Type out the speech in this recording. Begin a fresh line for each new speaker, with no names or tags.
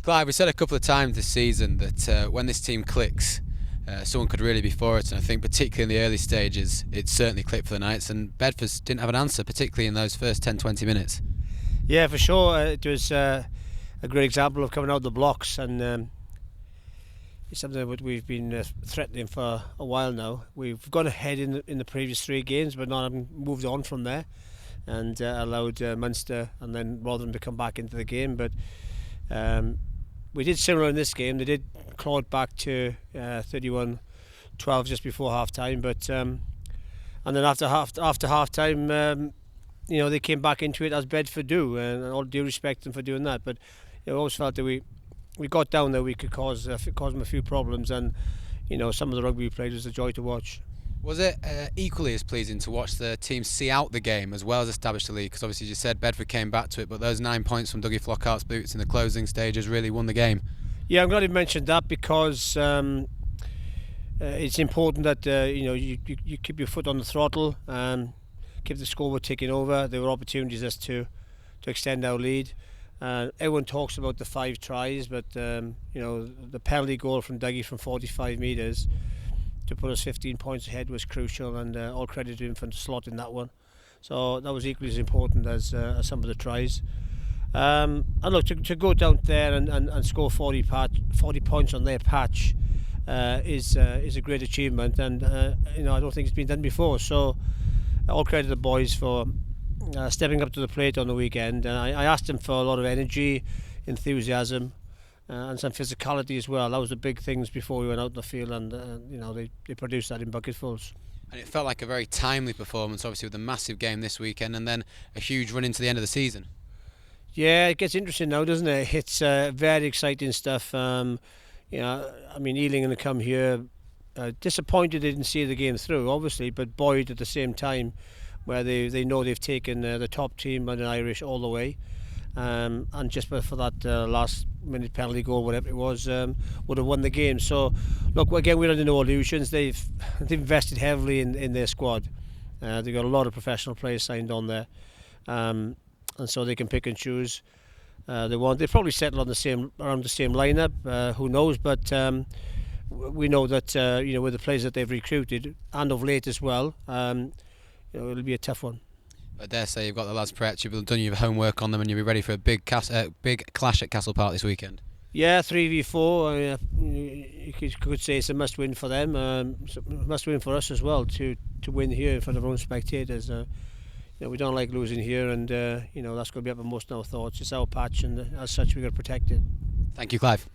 Clive, we said a couple of times this season that when this team clicks, someone could really be for it, and I think particularly in the early stages it certainly clicked for the Knights, and Bedford didn't have an answer, particularly in those first 10-20 minutes.
Yeah, for sure. It was a great example of coming out of the blocks, and it's something that we've been threatening for a while now. We've gone ahead in the previous three games, but not moved on from there, and allowed Munster and then Rotherham to come back into the game. But we did similar in this game. They did claw it back to 31-12 just before half time, but and then after half time, they came back into it as Bedford do, and all due respect them for doing that. But I always felt that we got down there, we could cause them a few problems, and some of the rugby we played was a joy to watch.
Was it equally as pleasing to watch the team see out the game as well as establish the lead? Because obviously, as you said, Bedford came back to it, but those 9 points from Dougie Flockhart's boots in the closing stages really won the game.
Yeah, I'm glad you mentioned that, because it's important that you keep your foot on the throttle and keep the scoreboard ticking over. There were opportunities as to extend our lead. Everyone talks about the 5 tries, but the penalty goal from Dougie from 45 metres to put us 15 points ahead was crucial, and all credit to him for slotting that one. So that was equally as important as some of the tries. And look, to go down there and score 40 points on their patch is a great achievement, and I don't think it's been done before. So all credit to the boys for stepping up to the plate on the weekend. And I asked them for a lot of energy, enthusiasm, and some physicality as well. That was the big things before we went out in the field, and they produced that in bucketfuls.
And it felt like a very timely performance, obviously with a massive game this weekend and then a huge run into the end of the season.
Yeah, it gets interesting now, doesn't it? It's very exciting stuff. Ealing to come here, disappointed they didn't see the game through, obviously, but buoyed at the same time, where they know they've taken the top team and the Irish all the way. And just for that last minute penalty goal, whatever it was, would have won the game. So look, again, we're under no illusions. They've invested heavily in their squad. They've got a lot of professional players signed on there, and so they can pick and choose. They probably settle on around the same lineup. Who knows? But we know that with the players that they've recruited, and of late as well, it'll be a tough one.
I dare say you've got the lads prepped, you've done your homework on them, and you'll be ready for a big clash at Castle Park this weekend.
Yeah, 3v4. You could say it's a must-win for them. Must-win for us as well to win here in front of our own spectators. We don't like losing here, and that's going to be uppermost in our thoughts. It's our patch, and as such, we've got to protect it.
Thank you, Clive.